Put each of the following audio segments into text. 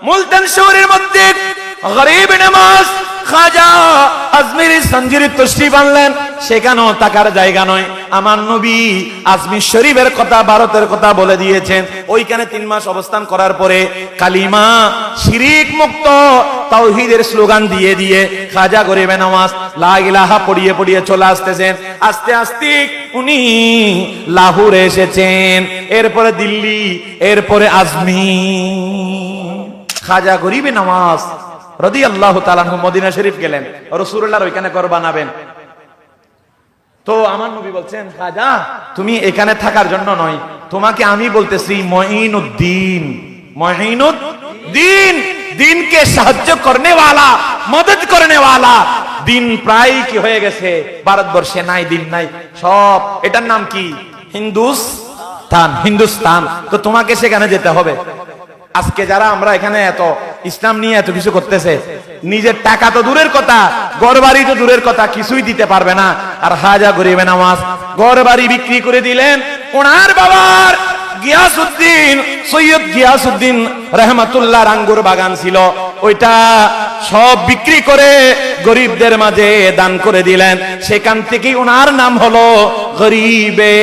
মুলতান শহরের মধ্যে গরিব নামাজ খাজা আজমিরি সঞ্জিরি তশরিফ আনলেন। সেখানেও তাকার জায়গা নয়। আমার নবী আজমির শরীফের কথা, ভারতের কথা বলে দিয়েছেন। ওইখানে 3 মাস অবস্থান করার পরে কালিমা শিরিক মুক্ত তাওহীদের স্লোগান দিয়ে দিয়ে খাজা গরিবে নামাজ লা ইলাহা পড়িয়ে পড়িয়ে চলে আসতেছেন। আস্তে আস্তে উনি লাহোরে এসেছেন, এরপরে দিল্লি, এরপরে আজমির। খাজা গরিবে নামাজ রাদিয়াল্লাহু তাআলা আনহু মদিনা শরীফ গেলেন, রাসূলুল্লাহর ওইখানে ঘর বানাবেন। তো আমার নবী বলছেন, খাজা তুমি এখানে থাকার জন্য নয়, তোমাকে আমি বলতেছি মুঈনুদ্দিন। মুঈনুদ্দিন, দিনকে সাহায্য করনে ওয়ালা, মদদ করনে ওয়ালা। দিন প্রায় কি হয়ে গেছে, ভারতবর্ষে নাই, দিন নাই সব। এটার নাম কি? হিন্দুস্তান। হিন্দুস্তান। তো তোমাকে সেখানে যেতে হবে। আজকে যারা আমরা এখানে এত ইসলাম নিয়ে এত কিছু করতেছে, নিজের টাকা তো দূরের কথা, ঘর বাড়ি তো দূরের কথা, কিছুই দিতে পারবে না। আর খাজা গরিবে নামাজ ঘর বাড়ি বিক্রি করে দিলেন। ওনার বাবার গিয়াসউদ্দিন, সৈয়দ গিয়াসউদ্দিন রহমাতুল্লাহর আঙ্গুর বাগান ছিল, ওইটা সব বিক্রি করে গরিবদের মাঝে দান করে দিলেন। সেখান থেকেই ওনার নাম হলো গরিবে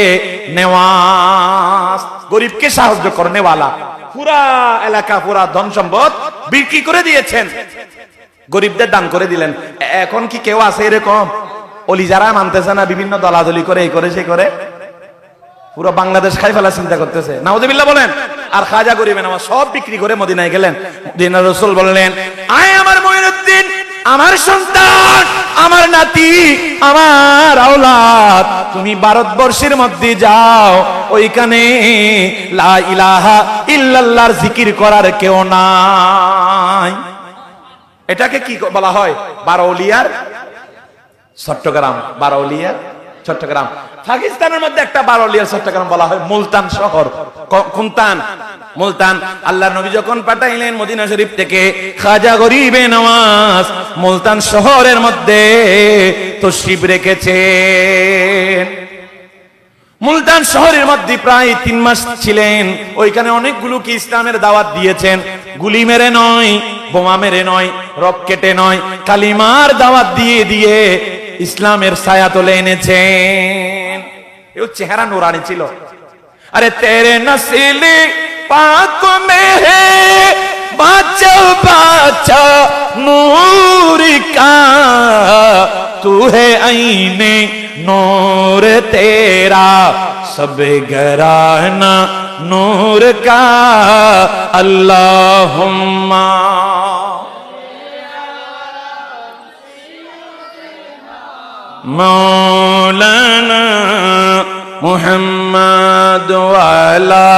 নেওয়াজ, গরিবকে সাহায্য করনে ওয়ালা। পুরা এলাকা, পুরা ধন সম্পদ বিক্রি করে দিয়েছেন, গরিবদের দান করে দিলেন। এখন কি কেউ আছে এরকম? ওলি যারা মানতেছে না, বিভিন্ন দলাদলি করে, এই করে সেই করে, পুরো বাংলাদেশ খাই ফেলা চিন্তা করতেছে, নাউযুবিল্লাহ বলেন। আর খাজা গরিবে নামাজ সব বিক্রি করে মদিনায় গেলেন। মদিনার রাসূল বললেন, আয় আমার মুঈনুদ্দিন, আমার সন্তান, আমার নাতি, আমার আওলাদ, তুমি ভারতবর্ষের মধ্যে যাও, ওইখানে লা ইলাহা ইল্লাল্লাহর জিকির করার কেউ নাই। এটাকে কি বলা হয়? বারৌলিয়ার চট্টগ্রাম। বারৌলিয়ার চট্টগ্রাম। পাকিস্তানের মধ্যে একটা বারৌলিয়ার চট্টগ্রাম বলা হয় মুলতান শহর। কোনতান? মুলতান। আল্লাহর নবী যখন পাঠাইলেন মদিনা শরীফ থেকে, খাজা গরিবে নওয়াজ মুলতান শহরের মধ্যে তশরিফ রেখেছেন। মুলতান শহরের মধ্যে প্রায় 3 মাস ছিলেন। ওইখানে অনেকগুলোকে ইসলামের দাওয়াত দিয়েছেন। গুলি মেরে নয়, বোমা মেরে নয়, রকেটে নয়, কালিমার দাওয়াত দিয়ে দিয়ে ইসলামের ছায়া তুলে এনেছেন। এও চেহারা নুরানি ছিল। আরে তেরে নসিলি পাক মে হে বাঁচা বাঁচা নূর কা, তু হে আইনে नूर तेरा सब घराना नूर का, अल्लाहुम्मा मौलाना मुहम्मद वाला।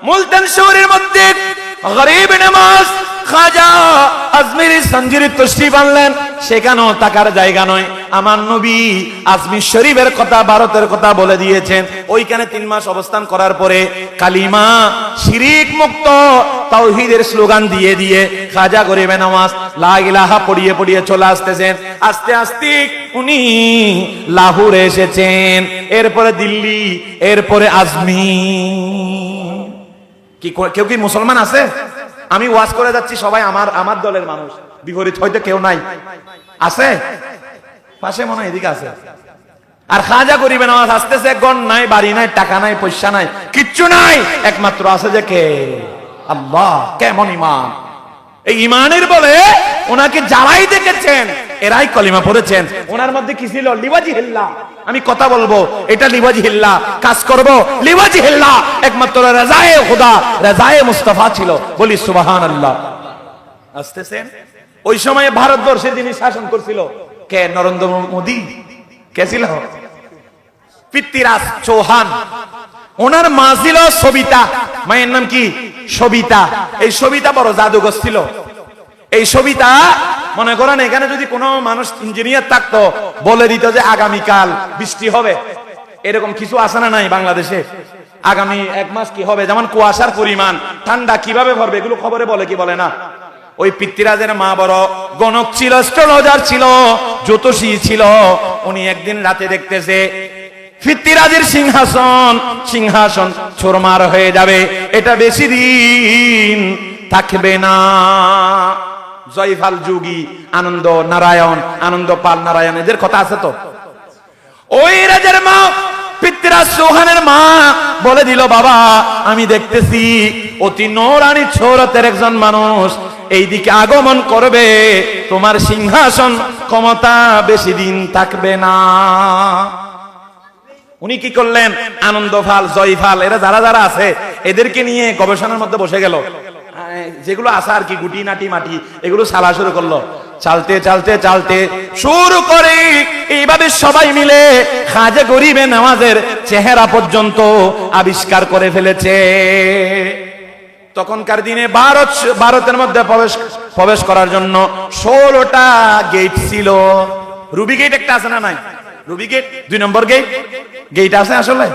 মুলতান শহরের মধ্যে গরিব নামাজ খাজা আজমিরি সঞ্জিরি তশরিফ আনলেন। সেখানেও তাকার জায়গা নয়। আমার নবী আজমির শরীফের কথা, ভারতের কথা বলে দিয়েছেন। ওইখানে 3 মাস অবস্থান করার পরে কালিমা শিরিক মুক্ত তাওহীদের স্লোগান দিয়ে দিয়ে খাজা গরিবে নামাজ লা ইলাহা পড়িয়ে পড়িয়ে চলে আসতেছেন। আস্তে আস্তে উনি লাহোরে এসেছেন, এরপরে দিল্লি, এরপরে আজমির। কি কেউ কি মুসলমান আছে? আমি ওয়াজ করে যাচ্ছি, সবাই আমার দলের মানুষ, বিপরীত হয়তো কেউ নাই। আছে পাশে, মনে হয় এদিকে আছে। আর খাজা গরিবে নামাজ আসতেছে, গণ নাই, বাড়ি নাই, টাকা নাই, পয়সা নাই, কিচ্ছু নাই, একমাত্র আছে যে কে? আল্লাহ। কেমন ইমান! এই ইমানের বলে ওনাকে যারাই দেখেছেন এরাই কলিমা পড়েছেন। ওনার মধ্যে কি ছিল? লিওয়াজি হিল্লাহ। আমি কথা বলবো, এটা লিওয়াজি হিল্লাহ, কাজ করব লিওয়াজি হিল্লাহ। একমাত্র রাজায়ে খুদা, রাজায়ে মুস্তাফা ছিল। বলি সুবহানাল্লাহ। আসতেছেন। ওই সময় ভারতবর্ষে যিনি শাসন করছিল, কে? নরেন্দ্র মোদী। কে ছিল? পৃথ্বীরাজ চৌহান। ওনার মা ছিল সবিতা। মায়ের নাম কি? সবিতা। এই সবিতা বড় জাদুঘর ছিল। এই সবিতা, মনে করেন এখানে যদি কোনো মানুষ ইঞ্জিনিয়ার থাকতো, বলে দিত যে আগামীকাল বৃষ্টি হবে। এরকম কিছু আছে না নাই বাংলাদেশে? আগামী 1 মাস কি হবে, যেমন কুয়াশার পরিমাণ, ঠান্ডা কিভাবে পড়বে, এগুলো খবরে বলে কি বলে না? ওই পৃথ্বীরাজের মা বড় গণক ছিল, অ্যাস্ট্রোলজার ছিল, জ্যোতিষী ছিল। উনি একদিন রাতে দেখতেছে ফিত্তিরাজের সিংহাসন চুরমার হয়ে যাবে, এটা বেশি দিন থাকবে না। জয়ফাল যোগী, আনন্দ নারায়ণ, আনন্দ পাল নারায়ণ, এদের কথা আছে তো। ওই রাজার মা পৃথ্বীরাজ চৌহানের মা বলে দিল, বাবা আমি দেখতেছি অতি নৌরানি ছোরতের একজন মানুষ এইদিকে আগমন করবে, তোমার সিংহাসন ক্ষমতা বেশি দিন থাকবে না। উনি কি করলেন, আনন্দফাল জয়ফাল এরা যারা যারা আছে এদেরকে নিয়ে গবেষণার মধ্যে বসে গেল, যেগুলো আছে আর কি গুটি নাটি মাটি এগুলো চালা শুরু করলো। চালতে চালতে চালতে শুরু করে এইভাবে সবাই মিলে খাজা গরিবে নওয়াজের চেহারা পর্যন্ত আবিষ্কার করে ফেলেছে। তখনকার দিনে ভারতের মধ্যে প্রবেশ করার জন্য 16টা গেট ছিল। রুবি গেট একটা আছে না নাই? রুবি গেট 2 নম্বর গেট আছে আসলে।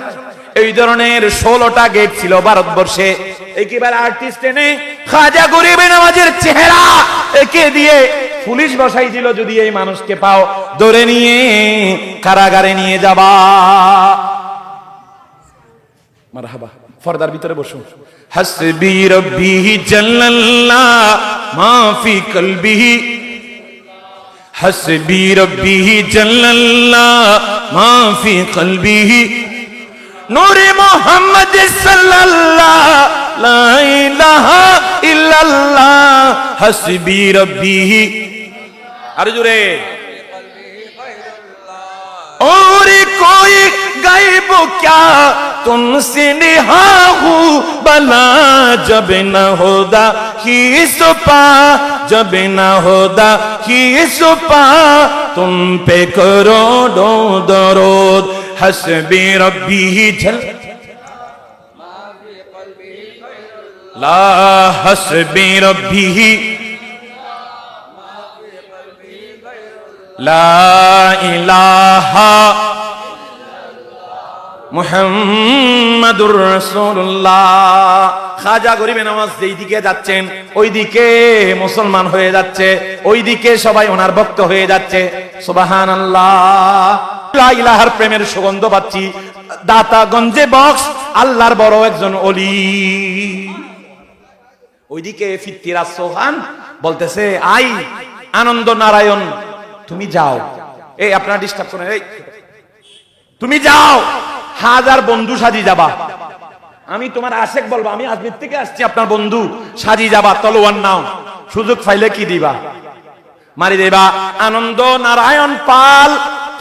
এই ধরনের 16টা গেট ছিল ভারতবর্ষে। একেবারে আর্টিস্ট এনে খাজা গরিবে নওয়াজের চেহারা একে দিয়ে পুলিশ বসাই দিল, যদি এই মানুষকে পাও ধরে নিয়ে কারাগারে নিয়ে যাবা। মারহাবা, পর্দার ভিতরে বসুন। হাসবি রব্বি জাল্লাল্লাহ মা ফি কলবিহি, হাসবি রব্বি জাল্লাল্লাহ মা ফি কলবিহি, নূরে মুহাম্মদ সাল্লাল্লাহ লা ইলাহা ইল্লাল্লাহ, হাসবি রব্বি। আরে জোরে। और कोई गायब क्या तुमसे निहा हूँ बला, जब न होदा ही सुपा, जब न होदा ही सुपा, तुम पे करोड़ों दरूद, हस्बी रब्बी जल ला, हस्बी रब्बी লা ইলাহা মুহাম্মাদুর রাসূলুল্লাহ। খাজা গরিবে নওয়াজ যেই দিকে যাচ্ছেন ওই দিকে মুসলমান হয়ে যাচ্ছে, ওই দিকে সবাই ওনার ভক্ত হয়ে যাচ্ছে। সুবহানাল্লাহ, লা ইলাহার প্রেমের সুগন্ধ পাচ্ছি। দাতাগঞ্জে বক্স আল্লাহর বড় একজন ওলি। ওইদিকে ফিত্তিরাজ চৌহান বলতেছে, আই আনন্দ নারায়ণ তুমি যাও, এই আপনারা ডিস্টার্ব করেন, এই তুমি যাও, 1000 বন্ধু সাজি যাবা, আমি তোমার আশেক বলবো, আমি আজমির থেকে আসছি আপনার বন্ধু, সাজি যাবা, তলোয়ার নাও, সুযোগ পাইলে কি দিবা, মারি দেবা। আনন্দ নারায়ণ পাল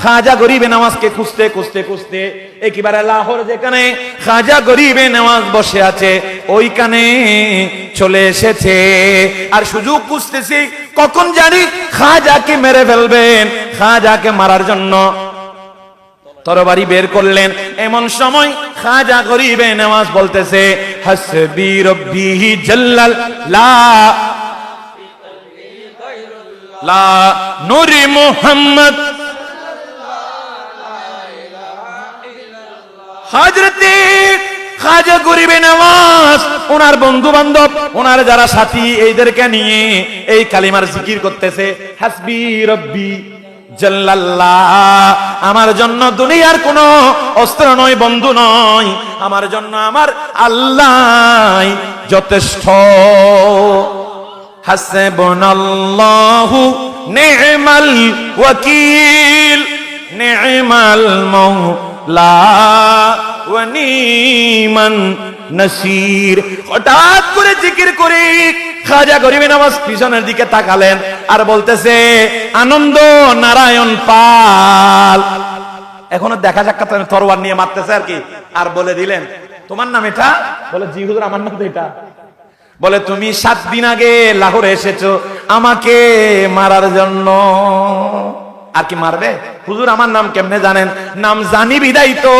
খাজা গরিবে নওয়াজকে খুঁজতে খুঁজতে খুঁজতে একেবারে লাহোর যেখানে খাজা গরিবে নওয়াজ বসে আছে ওইখানে চলে এসেছে। আর সুযোগ খুঁজতেছি কখন জানি খাজাকে মেরে ফেলবেন। খাজাকে মারার জন্য তরবারি বের করলেন। এমন সময় খাজা গরিবে নওয়াজ বলতেছে, হাসবি রব্বি জাল্লাল্লাহ লা নূরে মুহাম্মদ। হযরতে খাজা গরিবে নওয়াজ ওনার বন্ধু বান্ধব, ওনার যারা সাথী, এইদেরকে নিয়ে এই কালিমার জিকির করতেছে, হাসবি রব্বি জাল্লাল্লাহ। আমার জন্য দুনিয়ার কোনো অস্ত্র নয়, বন্ধু নয়, আমার জন্য আমার আল্লাহ যথেষ্ট। হাসবুনাল্লাহু নি'মাল ওয়াকিল, নি'মাল মাওলা ওয়া নি'মান নাসির। হঠাৎ করে জিকির করে খাজা গরিবে নওয়াজ পিছনের দিকে তাকালেন আর বলতেছে, আনন্দ নারায়ণ পাল। এখনো দেখা সাক্ষাৎ তরোয়ার নিয়ে মারতেছে আর কি। আর বলে দিলেন, তোমার নাম এটা? বলে, জি হুজুর আমার নাম তো এটা। বলে, তুমি 7 দিন আগে লাহোরে এসেছো আমাকে মারার জন্য। আর কি মারবে? হুজুর আমার নাম কেমনে জানেন? নাম জানি বিদায় তো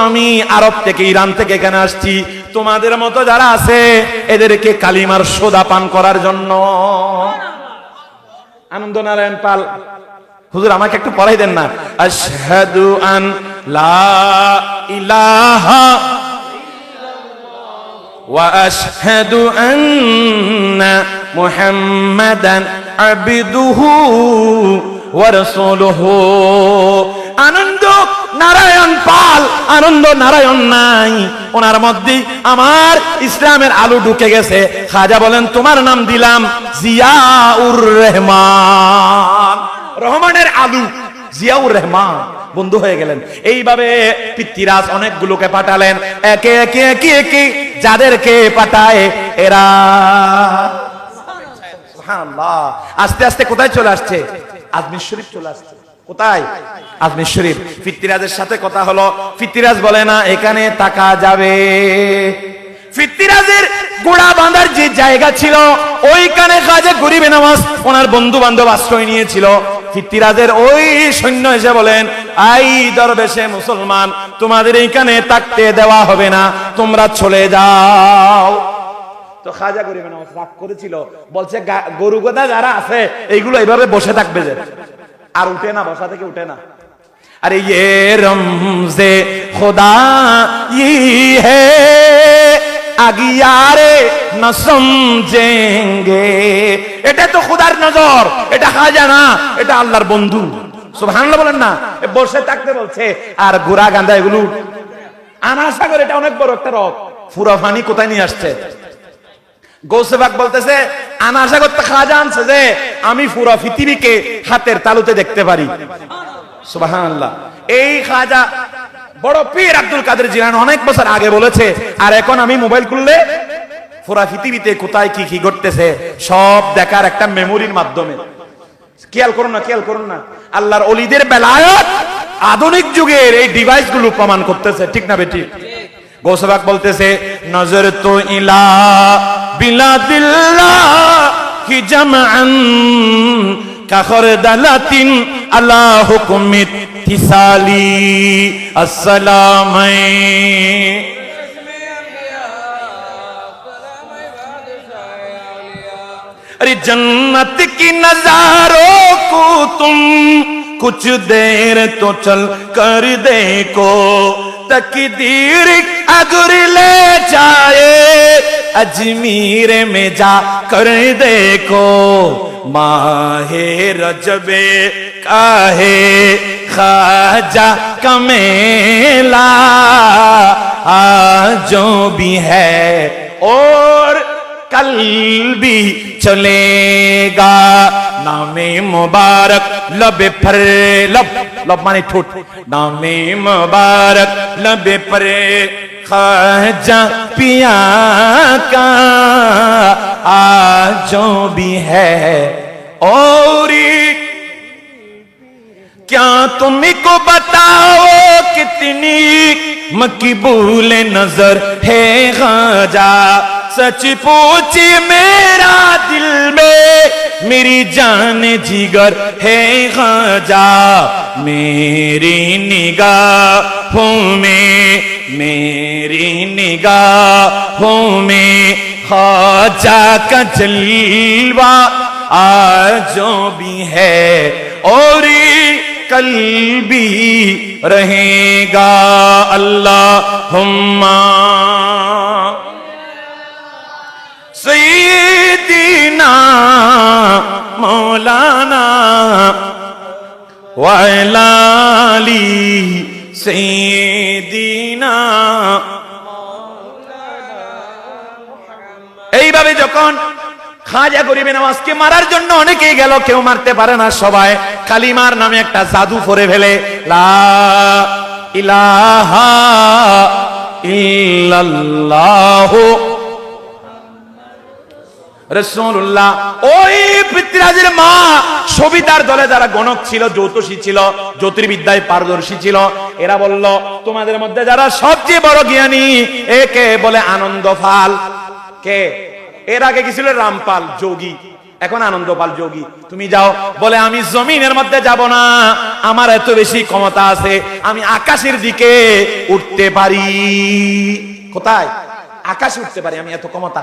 আমি আরব থেকে, ইরান থেকে এখানে আসছি তোমাদের মতো যারা আছে এদেরকে কালিমার সোদা পান করার জন্য। আনন্দ নারায়ণ পাল, হুজুর আমাকে একটু পড়াই দেন না। আশহাদু আন লা ইলাহা ওয়া আশহাদু আন্না মুহাম্মাদান আবদুহু ওয়া রাসূলুহু। আনন্দ নারায়ণ পাল, আনন্দ নারায়ণ নাই, ওনার মধ্যে আমার ইসলামের আলো ঢুকে গেছে। খাজা বলেন তোমার নাম দিলাম জিয়াউর রহমান, রহমানের আলু জিয়াউর রহমান বন্ধু হয়ে গেলেন। এইভাবে পৃথ্বীরাজ অনেকগুলোকে পাঠালেন, একে একে একে একে যাদেরকে পাঠায় এরা সুবহানাল্লাহ আস্তে আস্তে কোথায় চলে আসছে? আজমির শরীফ চলে আসছে। কোথায়? আজমির শরীফ। পৃথ্বীরাজের সাথে কথা হলো, পৃথ্বীরাজ বলে না এখানে থাকা যাবে। পৃথ্বীরাজের গোড়া বাঁধার যে জায়গা ছিল ওইখানে খাজা গরিবে নওয়াজ ওনার বন্ধু বান্ধব আশ্রয় নিয়েছিল। পৃথ্বীরাজের ওই সৈন্য এসে বলেন, আই দরবেশে মুসলমান, তোমাদের এইখানে থাকতে দেওয়া হবে না, তোমরা চলে যাও। তো খাজা গরিবে নওয়াজ রাগ করেছিল, বলছে গরু গাধা যারা আছে এইগুলো এইভাবে বসে থাকবে যে, আর উঠে না, বসা থেকে উঠে না। আরে ইয়ে রমজে খোদা ই হে আগিয়ারে না সমঝেঙ্গে, এটা তো খোদার নজর, এটা খাজা না, এটা আল্লাহর বন্ধু। সুবহানাল্লাহ বলেন না। বসে থাকতে বলছে, আর গোড়া গান্ধা এগুলো আনাসাগর, এটা অনেক বড় একটা রক, পুরা পানি কোথায় নিয়ে আসছে? গৌসে পাক বলতেছে আনাসাগর তো খাজা আনছে যে আমি পুরা পৃথিবীকে হাতের তালুতে দেখতে পারি। সুবহানাল্লাহ। এই খাজা বড় পীর আব্দুল কাদের জিলানী অনেক বছর আগে বলেছে, আর এখন আমি মোবাইল খুললে পুরা পৃথিবীতে কোথায় কি কি ঘটতেছে সব দেখার একটা মেমোরির মাধ্যমে। খেয়াল করুন না, খেয়াল করুন না, আল্লাহর ওলিদের বেলায়েত আধুনিক যুগের এই ডিভাইস গুলো প্রমাণ করতেছে, ঠিক না বেটি? গৌসে পাক বলতেছে নজর তো ইলা বিলাদিল্লাহ কি জামআন কাখর দালাতিন আলা হুকুমিত তিসালি আসসালামাই। अरे जन्नत की नजारों को तुम कुछ देर तो चल कर देखो, तकदीर अगर ले जाए अजमीर में जा कर देखो, माहे रजबे काहे खाजा का मेला जो भी है और कल भी चलेगा, नामे मुबारक लबे पर, लब लब माने ठोट, नामे मुबारक लबे पर खाजा पिया का आज जो भी है। और क्या तुमको बताओ कितनी मकबूल नजर है खाजा, सच पूछे मेरा दिल में मेरी जान जिगर है खाजा, मेरी निगाहों में, मेरी निगाहों में खाजा का जलवा आज जो भी है और कल भी रहेगा। अल्लाहुम्मा सय्यिदना मौलाना व अला आली सय्यिदना। এইভাবে যখন খাজা গরিবে নওয়াজকে মারার জন্য অনেকেই গেল, কেউ মারতে পারে না, সবাই কালিমার নামে একটা জাদু করে ফেলে, লা ইলাহা ইল্লাল্লাহ রাসূলুল্লাহ। ওই পৃথ্বীরাজের মা সবিতার দলে যারা গণক ছিল, জ্যোতিষী ছিল, জ্যোতির্বিদ্যায় পারদর্শী ছিল, এরা বলল তোমাদের মধ্যে যারা সবচেয়ে বড় জ্ঞানী একে বলে আনন্দপাল। কে? এর আগে কি ছিল? রামপাল যোগী, এখন আনন্দপাল যোগী। তুমি যাও, বলে আমি জমিনের মধ্যে যাব না, আমার এত বেশি ক্ষমতা আছে, আমি আকাশের দিকে উঠতে পারি। কোথায়? আকাশে উঠতে পারি, আমি এত ক্ষমতা।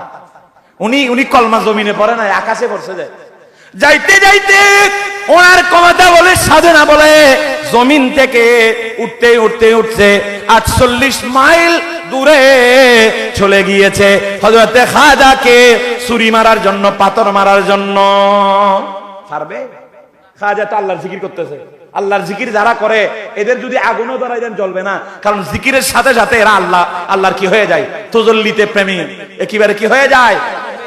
উনি কলমা জমিনে পড়ে না, আকাশে পড়ছে যায়। যাইতে যাইতে ওনার ক্ষমতা বলে, সাধনা বলে, জমিন থেকে উঠতে উঠতে উঠছে 48 মাইল দূরে চলে গিয়েছে হযরতে খাজাকে ছুরি মারার জন্য, পাথর মারার জন্য। পারবে? খাজা তো আল্লাহর জিকির করতেছে। আল্লাহর জিকির যারা করে এদের যদি আগুনও ধরাই দেন জ্বলবে না, কারণ জিকিরের সাথে সাথে এরা আল্লাহর কি হয়ে যায়, তজল্লিতে প্রেমী, একেবারে কি হয়ে যায়,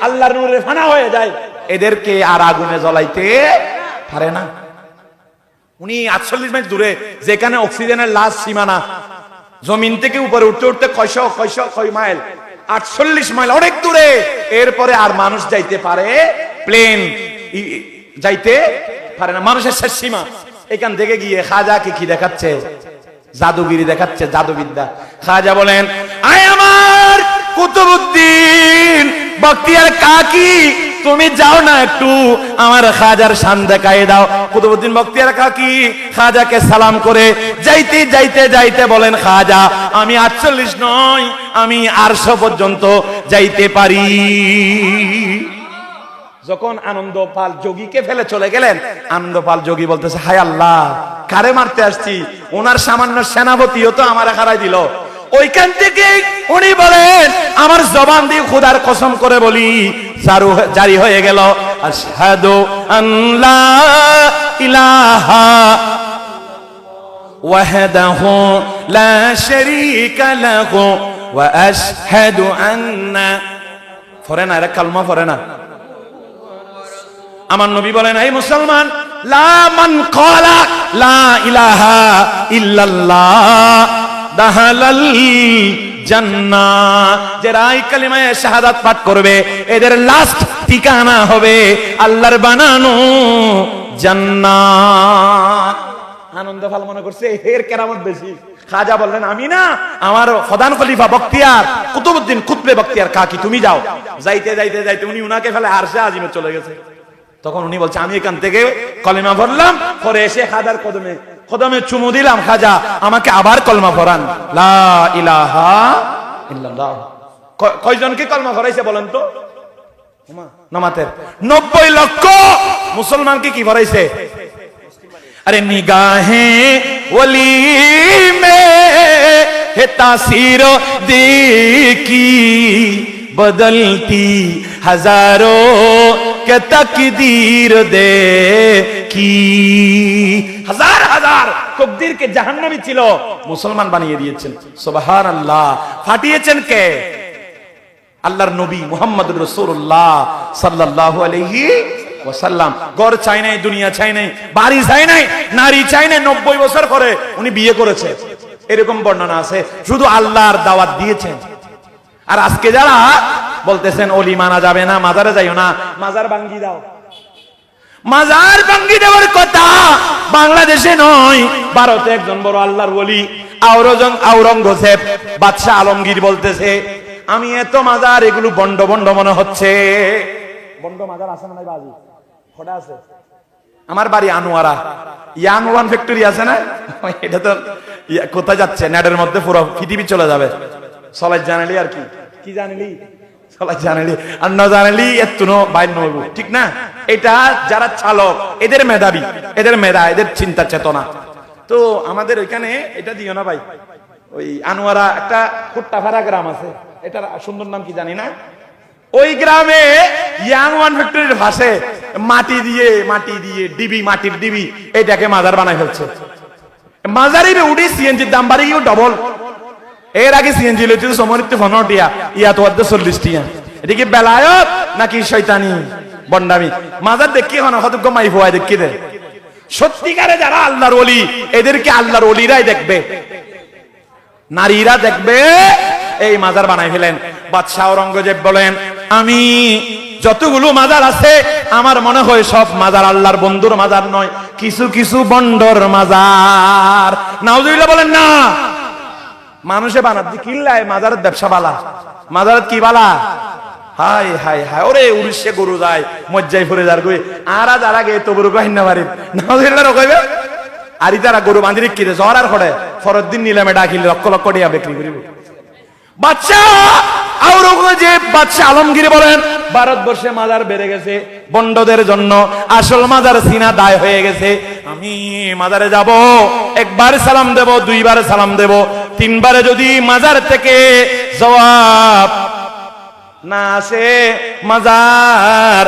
আল্লাহর নূরে ফানা হয়ে যায়। এদেরকে আর আগুনে জ্বলাইতে পারে না। উনি 48 মাইল দূরে, যেখানে অক্সিজেনের লাশ সীমানা, জমিন থেকে উপরে উঠতে উঠতে কয় মাইল, 48 মাইল, অনেক দূরে। এরপরে আর মানুষ যাইতে পারে, প্লেন যাইতে পারে না, মানুষের শেষ সীমা। এখান থেকে গিয়ে খাজাকে কি দেখাচ্ছে, জাদুগিরি দেখাচ্ছে, জাদুবিদ্যা। খাজা বলেন, আয় আমার কুতুবউদ্দিন বখতিয়ার কাকি, তুমি যাও না একটু আমার খাজার শান দেখায় দাও। কুতুবউদ্দিন বখতিয়ার কাকি খাজাকে সালাম করে যাইতে যাইতে যাইতে বলেন, খাজা আমি 48 নয়, আমি 800 পর্যন্ত যাইতে পারি। যখন আনন্দপাল যোগীকে ফেলে চলে গেলেন, আনন্দপাল যোগী বলতেছে, হায় আল্লাহ, কারে মারতে আসছি, ওনার সামান্য সেনাপতিও তো আমার হারাই দিল। ওইখান থেকে উনি বলেন, আমার জবান দিয়ে খোদার কসম করে বলি, জারি হয়ে গেল, আশহাদু আল্লা ইলাহা ওয়াহদাহু লা শারীকা লাহু ওয়া আশহাদু আন্না, পড়ে না, এরা কালমা পড়ে না। আমার নবী বলেন, এই মুসলমান, লা মান ক্বালা লা ইলাহা ইল্লাল্লাহ দাখালাল জান্নাহ, যারা এই কালিমায়ে শাহাদাত পাঠ করবে এদের লাস্ট ঠিকানা হবে আল্লাহর বানানো জান্নাত। আনন্দ ফাল মনে করছে এর কেরামত বেশি। খাজা বললেন, আমি না, আমার প্রধান খলিফা বখতিয়ার কুতুবউদ্দিন কুতবে বখতিয়ার কাকি, তুমি যাও। যাইতে যাইতে যাইতে উনি উনাকে ফেলে আরশে আজিমে চলে গেছে। তখন উনি বলছে, আমি এখান থেকে কলেমা পড়লাম, পরে এসে খাজার কদমে চুমু দিলাম, খাজা আমাকে আবার কলমা পড়ান, লা ইলাহা ইল্লাল্লাহ। কয়জনকে কলমা পড়াইছে বলেন তো? নামাতের 90 লক্ষ মুসলমানকে কি পড়াইছে? अरे निगाहें वली में है तासीरो देखी बदलती हजारों के तकदीर देखी। हजार हजार तकदीर के জাহান্নামী ছিল, মুসলমান বানিয়ে দিয়েছেন। সুবহানাল্লাহ। ফাটিয়েছেন কে? আল্লাহর নবী মুহাম্মদুর রাসূলুল্লাহ সাল্লাল্লাহু আলাইহি ওয়াসাল্লাম। ঘর চাই নাই, দুনিয়া চাই নাই, বাড়ি চাই নাই, নারী চাই নাই, 90 বছর করে উনি বিয়ে করেছে, এরকম বর্ণনা আছে। শুধু আল্লাহর দাওয়াত দিয়েছেন। আর আজকে যারা বলতেছেন ওলি মানা যাবে না, মাজারে যাইও না, মাজার ভাঙ্গি দাও, মাজার ভাঙ্গি দেওয়ার কথা বাংলাদেশে নয়, ভারতে একজন বড় আল্লাহর ওলি আওরঙ্গজেব বাদশাহ আলমগীর বলতেছে, আমি এত মাজার এগুলো বন্ড বন্ড মনে হচ্ছে। বন্ড মাজার আছে না নাই বাজি? খোদা আছে। আমার বাড়ি আনোয়ারা, ইয়াং ওয়ান ফ্যাক্টরি আছে না, এটা তো কোথায় যাচ্ছে, নেটের মধ্যে পুরো পৃথিবী চলে যাবে। সলাই জানালি আর কি কি জানালি, সলাই জানালি আর না জানালি এতনো বাইর নইব, ঠিক না? এটা যারা চালক এদের মেধাবী, এদের মেধা, এদের চিন্তা চেতনা। তো আমাদের ওইখানে এটা দিও না ভাই, ওই আনোয়ারা একটা খুট্টাফাড়া গ্রাম আছে, এটার সুন্দর নাম কি জানি না। ওই গ্রামে ইয়াং ওয়ান ফ্যাক্টরির ভাষে মাটি দিয়ে ডিবি, মাটির ডিবি, এটাকে মাজার বানাই ফেলছে। মাজারে উঠি সিএনজির দাম বাড়ি গিয়ে ডবল। এর আগে সিএনজি লইতে সমরিতে 15 টিয়া, ইয়া তো 40 টিয়া। এটা কি বেলায়ত নাকি শয়তানি বন্ডামি? মাজার দেখি হন কত কমাই ভয় দেখি দে। সত্যিকারে যারা আল্লাহর ওলি, এদেরকে আল্লাহর ওলিরাই দেখবে, নারীরা দেখবে। এই মাজার বানাই ফেলেন। বাদশাহ আওরঙ্গজেব বলেন, আমি যতগুলো মাজার আছে আমার মনে হয় সব মাজার আল্লাহর বন্ধুর মাজার নয়, কিছু কিছু বন্ডর মাজার। নাউজুবিল্লাহ বলেন না। মানুষে বানাতে কিল্লায় মাজারের ব্যবসা বালা, মাজারত কি বালা? হাই হাই হাই, ওরে উড়িষ্যে গরু যায় মজ্জাই ফুরে যার কই আর যারা গে তবুর কহিনা বাড়ি নাউজুবিল্লাহ রকইবে। আরি তারা গরু বাঁধি রেখে দে, জ্বর আর করে ফরত দিন নিলামে ডাকিলে লক্ষ লক্ষ টাকা বিক্রি করিব। বাদশাহ আওরঙ্গজেব বাদশাহ আলমগীর বলেন, ভারতবর্ষে মাজার বেড়ে গেছে বন্ডদের জন্য, আসল মাজার চিনা দায় হয়ে গেছে। আমি মাজারে যাব, একবার সালাম দেব, দুইবার সালাম দেব, তিনবারে যদি মাজার থেকে জবাব না আসে মাজার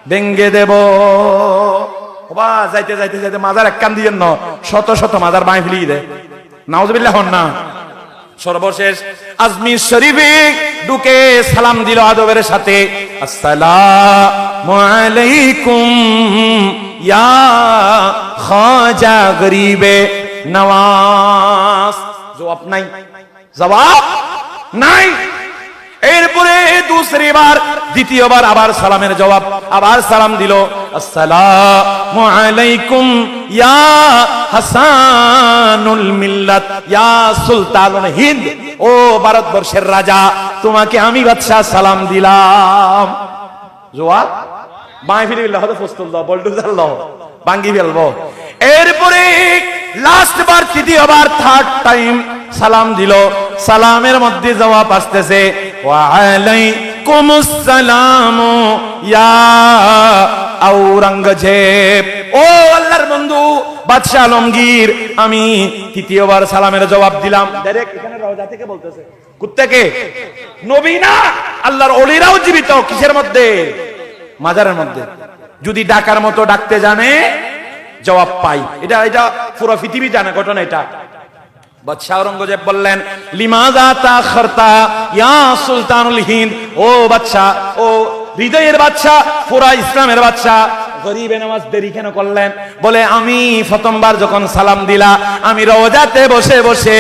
ভেঙ্গে দেব। বাবা যাইতে যাইতে যাইতে মাজার এক কান দিয়েন না, শত শত মাজার বাঁই ফেলিয়ে দেয়। নাউজুবিল্লাহ হন না। সর্বশেষ আজমির শরীফে ঢুকে সালাম দিল আদবের সাথে, আসসালামু আলাইকুম ইয়া খাজা গরিবে নওয়াজ। জবাব নাই, জবাব নাই। এরপরে দুসরিবার দ্বিতীয়বার আবার সালামের জবাব, আবার সালাম দিল, আসসালামু আলাইকুম ইয়া হাসানুল মিল্লাত ইয়া সুলতানুল হিন্দ, ও ভারতবর্ষের রাজা, তোমাকে আমি বাদশাহ সালাম দিলাম। জবাব বাঁই ফিরে গেল, হয়তো ফস্তুল দাও, বল্টুজার দাও, ভাঙ্গি ফেলবো। এরপরে লাস্ট বার, তৃতীয়বার, থার্ড টাইম সালাম দিল। সালামের মধ্যে জবাব আসতেছে, ওয়া আলাইকুমুস সালাম ইয়া আওরঙ্গজেব, ও আল্লাহর বন্ধু বাদশা আলমগীর, আমি তৃতীয়বার সালামের জবাব দিলাম। ডাইরেক্ট এখানে রওজা থেকে বলতেছে, কুত্তাকে নবী না, আল্লাহর ওলিরাও জীবিত কিসের মধ্যে? মাজারের মধ্যে। যদি ডাকার মতো ডাকতে জানে জবাব পাই। এটা এটা পুরো পৃথিবী জানে ঘটনা এটা। বাদশা আওরঙ্গজেব বললেন, লিমাযা তাখারতা ইয়া সুলতানুল হিন্দ, ও বাদশা, ও হৃদয়ের বাদশা, পুরা ইসলামের বাদশা, গরিবে নামাজ দেরি কেন করলেন? বলে, আমি প্রথমবার যখন সালাম দিলা, আমি রওজাতে বসে বসে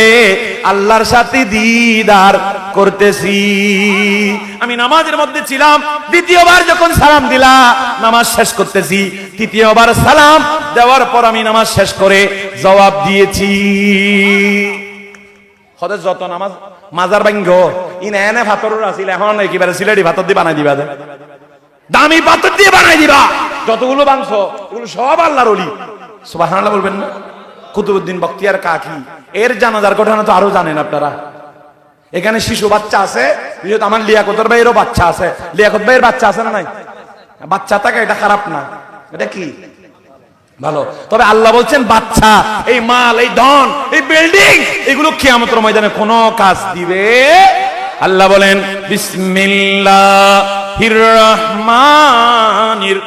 আল্লাহর সাথে দিদার করতেছি, আমি নামাজের মধ্যে ছিলাম। দ্বিতীয়বার যখন সালাম দিলা, নামাজ শেষ করতেছি। তৃতীয়বার সালাম দেওয়ার পর আমি নামাজ শেষ করে জবাব দিয়েছি। হতে যত নামাজ মাজার ভাঙ্গ ইনে এনে ভাতর আছিল, এখন একেবারে সিলেটি ভাতর দিয়ে বানাই দিবা, দামি পাথর দিয়ে বানাই দিবা। যতগুলো মাংস এগুলো সব আল্লাহর ওলি। সুবহানাল্লাহ বলবেন না? কুতুবউদ্দিন বখতিয়ার কাকি, এর জানাজার ঘটনা তো আরো জানেন আপনারা। এখানে শিশু বাচ্চা আছে, যেহেতু আমার লিয়াকতের ভাইয়েরও বাচ্চা আছে। লিয়াকত ভাইয়ের বাচ্চা আছে না নাই? বাচ্চা থাকে, এটা খারাপ না, এটা কি ভালো। তবে আল্লাহ বলছেন, বাচ্চা, এই মাল, এই ধন, এই বিল্ডিং, এগুলো কিয়ামতের ময়দানে কোনো কাজ দিবে। আল্লাহ বলেন, বিসমিল্লাহির রহমানির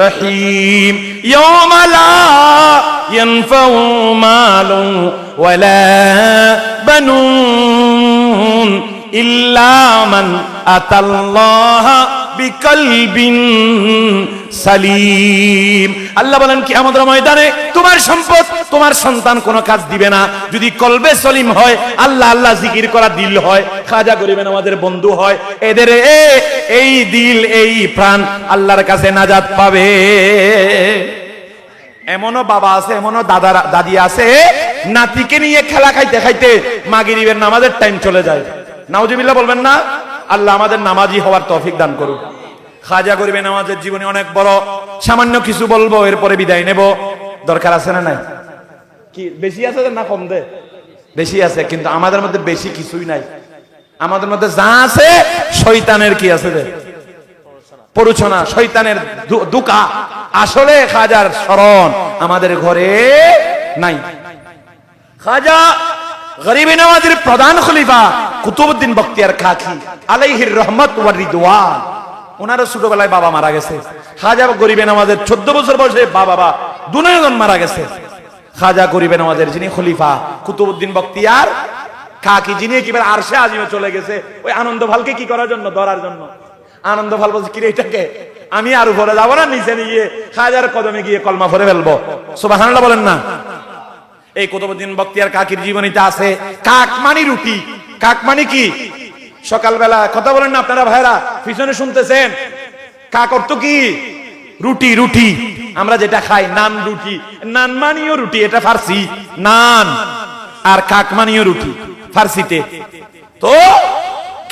রহিম, ইয়াওমা লা ইয়ানফাউ মালুন ওয়ালা বানুন ইল্লা মান আতাল্লাহা বিকলবিন সালিম। আল্লাহ বলেন, কিয়ামতের ময়দানে তোমার সম্পদ, তোমার সন্তান কোনো কাজ দিবে না যদি কলবে সলিম হয়, আল্লাহ আল্লাহ জিকির করা দিল হয়, খাজা গরিবে নামাজের বন্ধু হয়। এদের এই দিল, এই প্রাণ আল্লাহর কাছে নাজাত পাবে। এমনও বাবা আছে, এমনও দাদি আছে, নাতিকে নিয়ে খেলা খাইতে খাইতে মাগরিবের নামাজের টাইম চলে যায়। নাউজুবিল্লাহ বলবেন না? আল্লাহ আমাদের নামাজি হওয়ার তৌফিক দান করুক। খাজা গরিবে নামাজের জীবনে অনেক বড়। সামান্য কিছু বলবো, এরপরে বিদায় নেব। দরকার আছে না নাই? কি বেশি আছে না কম দে? বেশি আছে, কিন্তু আমাদের মধ্যে বেশি কিছুই নাই। আমাদের মধ্যে যা আছে শয়তানের কি আছে? প্ররোচনা, শয়তানের দুকা। আসলে খাজার স্মরণ আমাদের ঘরে নাই। খাজা গরিবে নামাজের প্রধান খলিফা কুতুবউদ্দিন বখতিয়ার কাকি আলাইহির রহমত ওয়া রিদওয়ান, ওনারও ছোটবেলায় বাবা মারা গেছে। খাজা গরিবে নামাজের 14 বছর বয়সে বাবা দুজন মারা গেছে। খাজা গরিবে নামাজের যিনি খলিফা কুতুবউদ্দিন বখতিয়ার কাকি, যিনি একেবারে আরশে আজিমে চলে গেছে ওই আনন্দ ভালকে কি করার জন্য? ধরার জন্য। আনন্দ ভাল বলছে, কিরে এটাকে আমি আর উপরে যাবো না, নিচে নিয়ে খাজার কদমে গিয়ে কলমা পড়ে ফেলবো। সুবহানাল্লাহ বলেন না? এই কুতুবউদ্দিন বখতিয়ার কাকির জীবনীতে আছে, কাক মানি রুটি। কাক মানি কি? সকালবেলা কথা বলেন না আপনারা ভাইরা, পিছনে শুনতেছেন? কাক অর্থ কি? রুটি। রুটি আমরা যেটা খাই, নান রুটি, নান মানিও রুটি, এটা ফার্সি নান, আর কাক মানিও রুটি ফার্সিতে। তো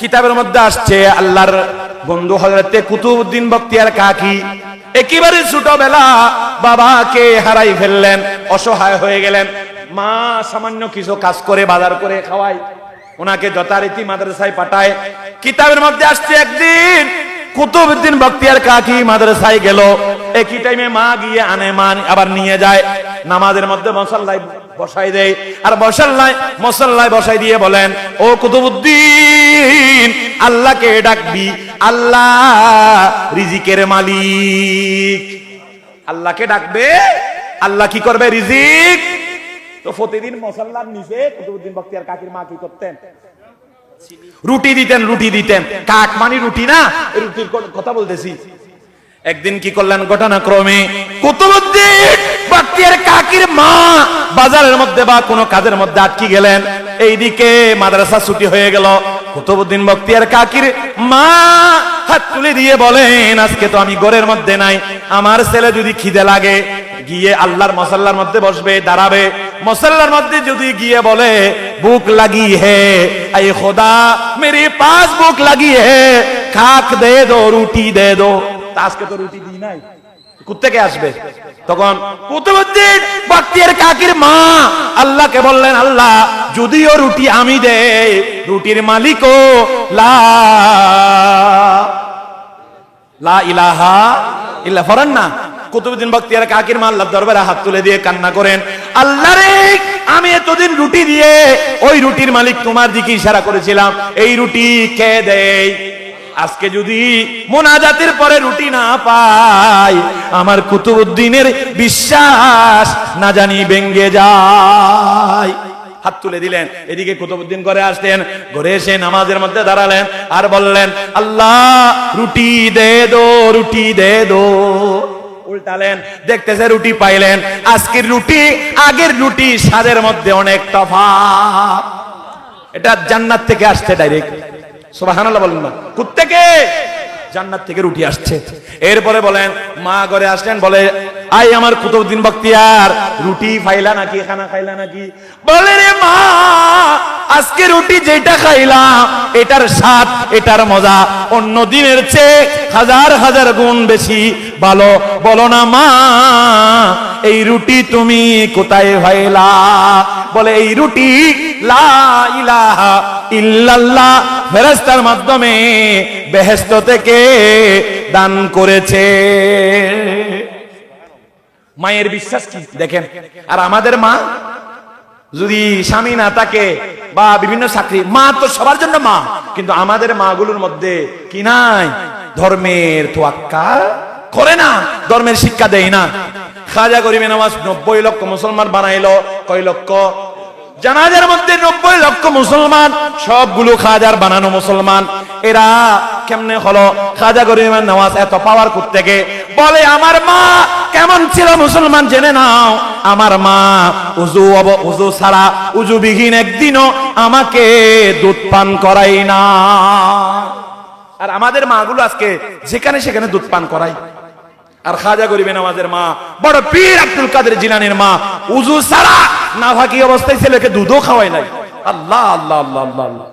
কিতাবের মধ্যে আসছে, আল্লাহর বন্ধু হযরতে কুতুবউদ্দিন বখতিয়ার কাকি একেবারে ছোটবেলা বাবাকে হারাই ফেললেন, অসহায় হয়ে গেলেন। মা সামান্য কিছু কাজ করে বাজার করে খাওয়ায়, ওনাকে যথারীতি মাদ্রাসায় পাঠায়। কিতাবের মধ্যে আসছে, একদিন কুতুবউদ্দিন বখতিয়ার কাকি মাদ্রাসায় গেল। একই টাইমে মা গিয়ে আনে, মা আবার নিয়ে যায়, নামাজের মধ্যে মুসাল্লায় বসাই দেয়। আর মুসাল্লায় বসাই দিয়ে বলেন, ও কুতুবউদ্দিন, আল্লাহকে ডাকবি, আল্লাহ রিজিকের মালিক। আল্লাহকে ডাকবে, আল্লাহ কি করবে? রিজিক। তো প্রতিদিন মুসাল্লার নিচে কুতুবউদ্দিন বখতিয়ার কাকির মা কি করতেন? রুটি দিতেন, রুটি দিতেন। কাক মানে রুটি না, রুটির কথা বলতেছি। একদিন কি করলেন ঘটনাক্রমে, কুতুবউদ্দিন বখতিয়ার কাকির মা বাজারের মধ্যে বা কোনো কাজের মধ্যে আটকে গেলেন। এইদিকে মাদ্রাসা ছুটি হয়ে গেল। কুতুবউদ্দিন বখতিয়ার কাকির মা হাত তুলে দিয়ে বলেন, আজকে তো আমি ঘরের মধ্যে নাই, আমার ছেলে যদি খিদে লাগে গিয়ে আল্লাহর মুসাল্লার মধ্যে বসবে, দাঁড়াবে। মুসাল্লার মধ্যে যদি গিয়ে বলে ভুখ লাগি হে আই খোদা মেরে পাস ভুখ লাগি হে, খাক দে দো, রুটি দে দো। আজকে তো রুটি দিই নাই, কোত্থেকে আসবে? তখন কুতুবউদ্দিন বখতিয়ার কাকির মা আল্লাহকে বললেন, আল্লাহ যদিও রুটি আমি দেই, রুটির মালিকও লা ইলাহা ইল্লা ফরান না। কুতুবউদ্দিন বখতিয়ার কাকির মা আল্লাহর দরবারে হাত তুলে দিয়ে কান্না করেন, আল্লাহ রে, আমি এতদিন রুটি দিয়ে ওই রুটির মালিক তোমার দিকে ইশারা করেছিলাম, এই রুটি কে দেয়? আজকে যদি মোনাজাতের পরে রুটি না পাই, আমার কুতুবউদ্দিনের বিশ্বাস না জানি ভেঙে যায়। হাত তুলে দিলেন। এদিকে কুতুবউদ্দিন ঘরে আসলেন, ঘরে এসে নামাজের মধ্যে দাঁড়ালেন আর বললেন, আল্লাহ রুটি দে দো, রুটি দে দো। উল্টালেন, দেখতেছে রুটি পাইলেন। আজকের রুটি আগের রুটি স্বাদের মধ্যে অনেক তফাৎ। এটা জান্নাত থেকে আসছে ডাইরেক্ট। সুবহানাল্লাহ বলেন না? কোত্থেকে? জান্নাত থেকে রুটি আসছে। এরপরে বলেন, মা ঘরে আসলেন, বলে, আই আমার কুতুবউদ্দিন বখতিয়ার, রুটি খাইলা নাকি, খানা খাইলা নাকি? বলে, রে মা, আজকে রুটি যেটা খাইলাম এটার স্বাদ, এটার মজা অন্য দিনের চেয়ে হাজার হাজার গুণ বেশি ভালো। বলো না মা, এই রুটি তুমি কোথায় খাইলা? বলে, এই রুটি লা ইলাহা ইল্লাল্লাহ ফেরেশতার মাধ্যমে বেহেশত থেকে দান করেছে। মায়ের বিশ্বাস কি দেখেন। আর আমাদের মা যদি স্বামী না থাকে বা বিভিন্ন চাকরি, মা তো সবার জন্য মা, কিন্তু আমাদের মাগুলোর মধ্যে কি নাই? ধর্মের তোয়াক্কা করে না, ধর্মের শিক্ষা দেয় না। খাজা গরিবে নওয়াজ 90 লক্ষ মুসলমান বানাইলো। কয় লক্ষ? জানাজার মধ্যে 90 লক্ষ মুসলমান, সবগুলো খাজার বানানো মুসলমান। এরা কেমনে হলো? খাজা গরিবে নওয়াজ এত পাওয়ার কোত্থেকে? বলে, আমার মা কেমন ছিল মুসলমান জেনে নাও। আমার মা উজু ছাড়া, উজুবিহীন একদিনও আমাকে দুধ পান করাই না। আর আমাদের মাগুলো আজকে যেখানে সেখানে দুধ পান করাই। আর খাজা গরিবে নওয়াজের মা, বড় পীর আব্দুল কাদের জিলানীর মা, উজু ছাড়া নাফাকি অবস্থায় ছেলেকে দুধও খাওয়াই নাই। আল্লাহ আল্লাহ আল্লাহ আল্লাহ।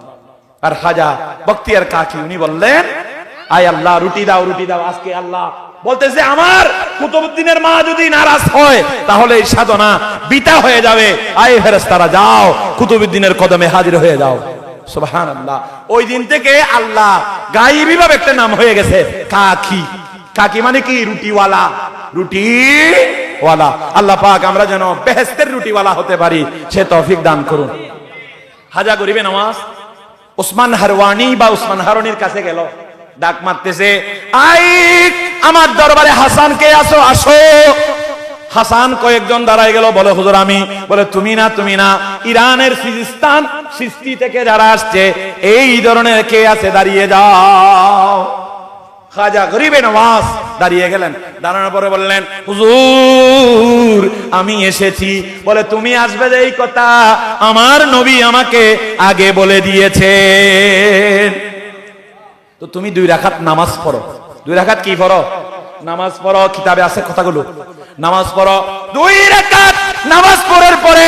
আর খাজা বখতিয়ার কাকি উনি বললেন, আয় আল্লাহ রুটি দাও, রুটি দাও। আজকে আল্লাহ বলতেছে, আমার কুতুবউদ্দিনের মা যদি নারাজ হয় তাহলে এই সাধনা বিতা হয়ে যাবে। আয় ফেরেশতারা, যাও কুতুবউদ্দিনের কদমে হাজির হয়ে যাও। সুবহানাল্লাহ। ওই দিন থেকে আল্লাহ গায়েবী ভাবে একটা নাম হয়ে গেছে কাকি। কাকি মানে কি? রুটিওয়ালা, রুটিওয়ালা। আল্লাহ পাক আমরা যেন বেহেশতের রুটিওয়ালা হতে পারি, সে তৌফিক দান করুন। খাজা গরিবে নওয়াজ ওসমান হারওয়ানি বা ওসমান হারুনির কাছে গেল, ডাক মারতেছে, আই আমার দরবারে হাসান কে আসো, আসো। হাসান কয়েকজন দাঁড়ায় গেল, বলে, হুজুর আমি। বলে, তুমি না, তুমি না, ইরানের সিজিস্তান সিস্তি থেকে যারা আসছে এই ধরনের কে আছে, দাঁড়িয়ে যাও। খাজা গরিবে নওয়াজ দাঁড়িয়ে গেলেন। দাঁড়ানোর পরে বললেন, হুজুর আমি এসেছি। বলে, তুমি আসবে যে এই কথা আমার নবী আমাকে আগে বলে দিয়েছেন। তো তুমি 2 রাকাত নামাজ পড়ো। 2 রাকাত কি পড়ো? নামাজ পড়ো। কিতাবে আছে কথাগুলো। নামাজ পড়ো। 2 রাকাত নামাজ পড়ার পরে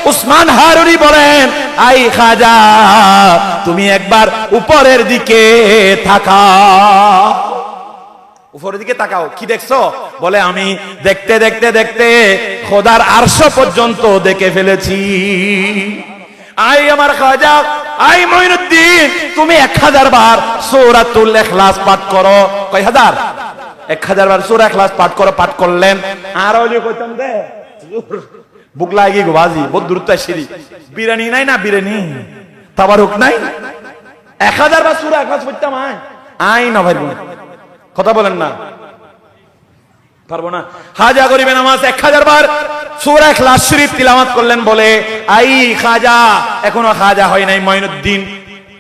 উসমান হারুনি বলেন, আই খাজা তুমি একবার উপরের দিকে তাকাও। উপরের দিকে তাকাও। কি দেখছো? বলে, আমি দেখতে দেখতে দেখতে খোদার আরশ পর্যন্ত দেখে ফেলেছি। আই আমার খাজা, আই মঈনুদ্দিন, তুমি 1000 বার সূরাতুল ইখলাস পাঠ করো। কয় হাজার? 1000 বার সূরা ইখলাস পাঠ করো। পাঠ করলেন। আর ওই যে কইতাম দে বুক লাগি গো বাজি, বহুত দূরত্ব আসিরি। বিরিয়ানি নাই না, বিরিয়ানি তাবারুক নাই। 1000 বার সূরা ইখলাস পড়তাম। আই না ভাই, কথা বলেন না, পারবো না। খাজা গরিবে নামাজ 1000 বার সূরা ইখলাস শরীফ তিলাওয়াত করলেন, বলে আই খাজা, এখনো খাজা হয় নাই মঈনুদ্দিন,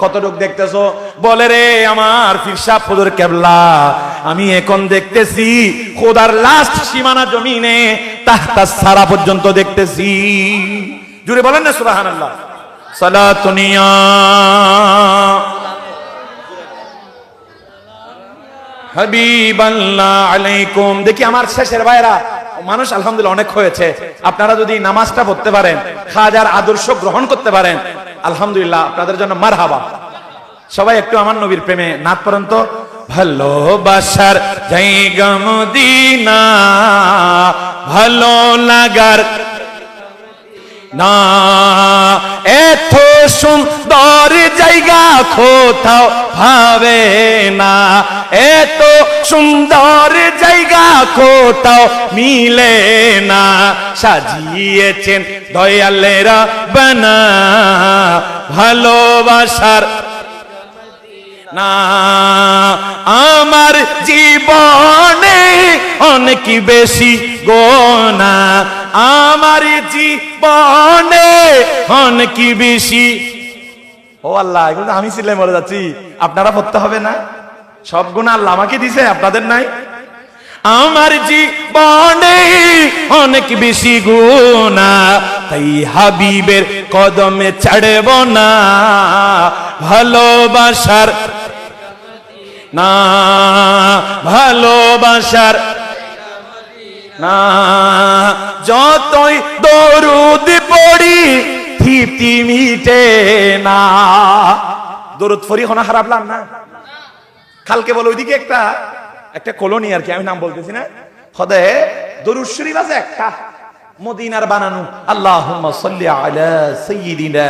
কতটুক দেখতেছো? বলে রে আমার পীর সাহেব হুজুর কেবলা, আমি এখন দেখতেছি খোদার লাস্ট সীমানা জমিনে তাহতা সারা পর্যন্ত দেখতেছি। জুড়ে বলেন না সুবহানাল্লাহ। সালাতুনিয়া হাবিবাল্লাহ আলাইকুম। দেখি আমার শেষের ভাইরা, মানুষ আলহামদুলিল্লাহ অনেক হয়েছে, আপনারা যদি নামাজটা পড়তে পারেন, খাজার আদর্শ গ্রহণ করতে পারেন, আলহামদুলিল্লাহ আপনাদের জন্য মারহাবা। সবাই একটু আমার নবীর প্রেমে নাত পড়েন তো। ভালোবাসার জায়গা মদিনা, ভালো লাগার না, এত সুন্দর জায়গা কোথাও ভাবে না, এত সুন্দর জায়গা কোথাও মিলে না, সাজিয়েছেন দয়ালেরা বানা ভালোবাসার না। আমার জীবনে অনেক বেশি গোনা, আমার জীবনে অনেক বেশি। ও আল্লাহ, এগুলো আমি ছিলে মরে যাচ্ছি, আপনারা পড়তে হবে না? সব গুনাহ আল্লাহ আমাকে দিছে, আপনাদের নাই? আমার জীবনে অনেক বেশি গুনাহ, তাই হাবিবের কদমে ছাড়ব না ভালোবাসার না, ভালোবাসার না। যতই দরুদ পড়ি তৃপ্তি মিটে না। দরুদ পড়ি কোনো খারাপ লাগ না? কালকে বলো ওইদিকে একটা কলোনি আর কি, আমি নাম বলতেছি না, খোদে দরুদ শরীফ আছে একটা মদিনার বানানো, আল্লাহুম্মা সাল্লি আলা সাইয়্যিদিনা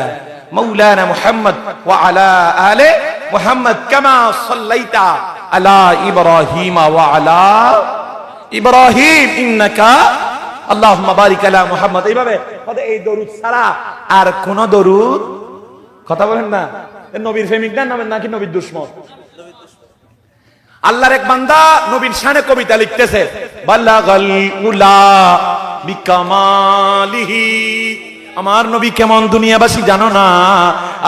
মাওলানা মুহাম্মদ ওয়া আলা আলি মুহাম্মদ কামা সাল্লাইতা আলা ইব্রাহিম ওয়া আলা ইব্রাহিম ইন্নাকা আল্লাহুম্মা বারিক আলা মুহাম্মদ। এইভাবে খোদে এই দরুদ ছাড়া আর কোন দরুদ, কথা বলেন না, নবীর প্রেমিক না নামেন নাকি নবীর দুশমন? আল্লাহর এক বান্দা নবীর শানে কবিতা লিখতেছে, বালাগাল উলা বিকামালিহি। আমার নবী কেমন দুনিয়াবাসী জানো না?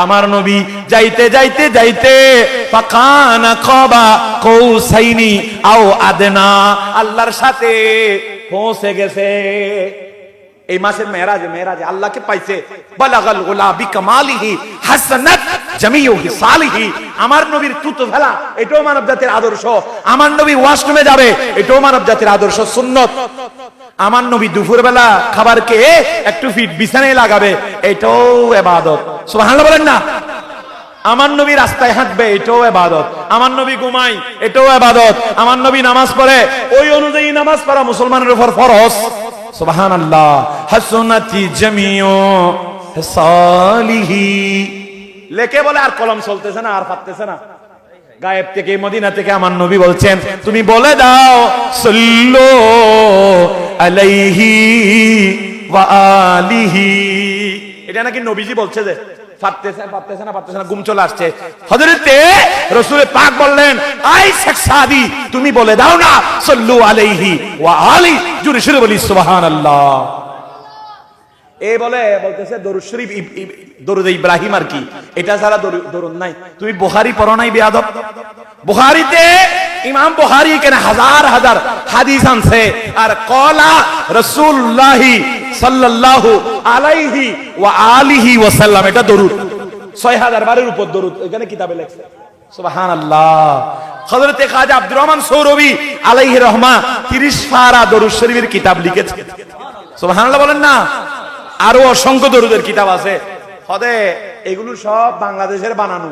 আমার নবী যাইতে যাইতে যাইতে ফাকানা কাবা কৌসাইনি আও আদনা, আল্লাহর সাথে পৌঁছে গেছে। এই মাসের মেরাজে আল্লাহকে পাইছে। বালাগাল উলা বিকামালিহি হাসানাত জামিউ হিসালিহি। আমার নবীর তুতো ফেলা এটাও মানব জাতির আদর্শ। আমার নবী ওয়াশরুমে যাবে, এটাও মানব জাতির আদর্শ, সুন্নত। আমার নবী দুপুর বেলা খাবার খেয়ে একটু ফিট বিছানায় লাগাবে, এটাও ইবাদত। সুবহানাল্লাহ বলেন না? আমার নবী রাস্তায় হাঁটবে, এটাও ইবাদত। আমার নবী ঘুমায়, এটাও ইবাদত। আমার নবী নামাজ পড়ে, ওই অনুযায়ী নামাজ পড়া মুসলমানের উপর ফরজ। সুবহানাল্লাহ। হাসনাতি জামিউ হিসালিহি। লেখে বলে আর কলম চলতেছে না, আর পারতেছে না। গায়েব থেকে মদিনা থেকে আমার নবী বলছেন, তুমি বলে দাও সাল্লু আলাইহি ওয়া আলিহি। এটা নাকি নবীজি বলছে যে পারতেছে না, ঘুম চলে আসছে। হযরতে রাসূল পাক বললেন, আই শেখ সাদি, তুমি বলে দাও না সাল্লু আলাইহি ওয়া আলি। জোরে সুরে বলি সুবহানাল্লাহ। এই বলতেছে দরুদ শরীফ, দরুদ ইব্রাহিম আর কি, এটা ছাড়া দরুদ নাই। তুমি বুখারী পড়ো নাই বেয়াদব? বুখারীতে ইমাম বুখারী কেন হাজার হাজার হাদিস আনছে, আর ক্বালা রাসূলুল্লাহ সাল্লাল্লাহু আলাইহি ওয়া আলিহি ওয়াসাল্লাম, এটা দরুদ 6000 বারের উপর দরুদ এখানে কিতাবে লেখছে। সুবহানাল্লাহ। হযরতে খাজা আব্দুর রহমান সৌরভী আলাইহি রহমা 30 পারা দরুদ শরীফের কিতাব লিখেছে। সুবহানাল্লাহ বলেন না? আরো অসংখ্য দরুদের কিতাব আছে। হদে এগুলো সব বাংলাদেশের বানানো।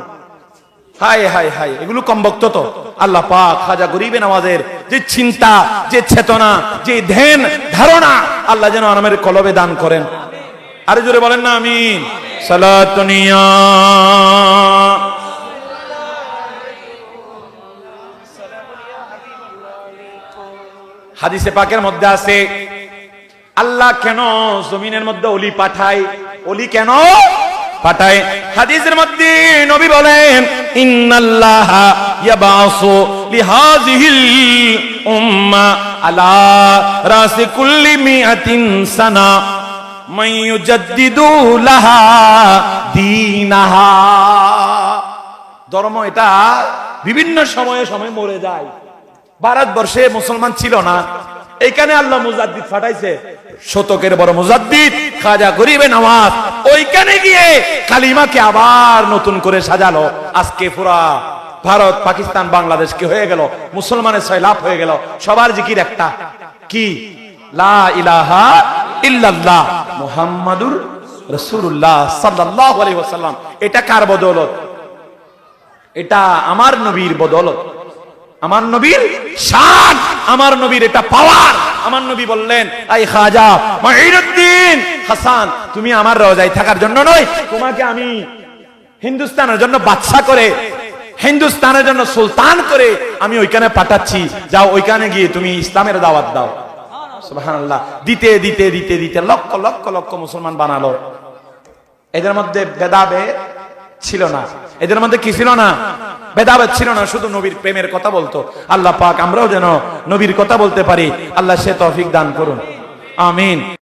হায় হায় হায়, এগুলো কম বক্ত তো। আল্লাহ পাক খাজা গরিবে নওয়াজের যে চিন্তা, যে চেতনা, যে ধ্যান ধারণা, আল্লাহ যেন আমাদের কলবে দান করেন। আরে জোরে বলেন না আমিন। সালাতুনিয়া হাদিসে পাকের মধ্যে আছে, আল্লাহ কেন জমিনের মধ্যে ওলি পাঠায়? ওলি কেন? পাঠায়। হাদিসের মধ্যে নবী বলেন, ইন্নাল্লাহা ইয়াবাসু লিহাযিহিল উম্মাহ আলা রাসি কুল্লি মিআতিন সানা মান ইউজাদ্দিদু লাহা দীনাহা। ধর্ম এটা বিভিন্ন সময়ে সময় মরে যায়। ভারতবর্ষে মুসলমান ছিল না, এইখানে আল্লাহ মুজাদ্দিদ পাঠাইছে, শতকের বড় মুজাদ্দিদ খাজা গরিবে নওয়াজ ওইখানে গিয়ে কালিমাকে আবার নতুন করে সাজালো। আজকে পুরা ভারত, পাকিস্তান, বাংলাদেশ কি হয়ে গেল, মুসলমানের সয়লাভ হয়ে গেল। সবার জিকির একটা, কি? লা ইলাহা ইল্লাল্লাহ মুহাম্মাদুর রাসূলুল্লাহ সাল্লাল্লাহু আলাইহি ওয়াসাল্লাম। এটা কার বদৌলত? এটা আমার নবীর বদৌলত, আমার নবীর শান, আমার নবীর এটা পাওয়ার। আমার নবী বললেন, এই খাজা মুঈনুদ্দিন হাসান, তুমি আমার রওজায় থাকার জন্য নয়, তোমাকে আমি হিন্দুস্তানের জন্য বাদশা করে, হিন্দুস্তানের জন্য সুলতান করে আমি ওইখানে পাঠাচ্ছি, যাও ওইখানে গিয়ে তুমি ইসলামের দাওয়াত দাও। সুবহানাল্লাহ। দিতে দিতে দিতে দিতে লক্ষ লক্ষ লক্ষ মুসলমান বানালো। এদের মধ্যে ভেদাভেদ ছিল না, এদের মধ্যে কি ছিল না? ভেদাভেদ ছিল না, শুধু নবীর প্রেমের কথা বলতো। আল্লাহ পাক আমরাও যেন নবীর কথা বলতে পারি, আল্লাহ সে তৌফিক দান করুন, আমিন।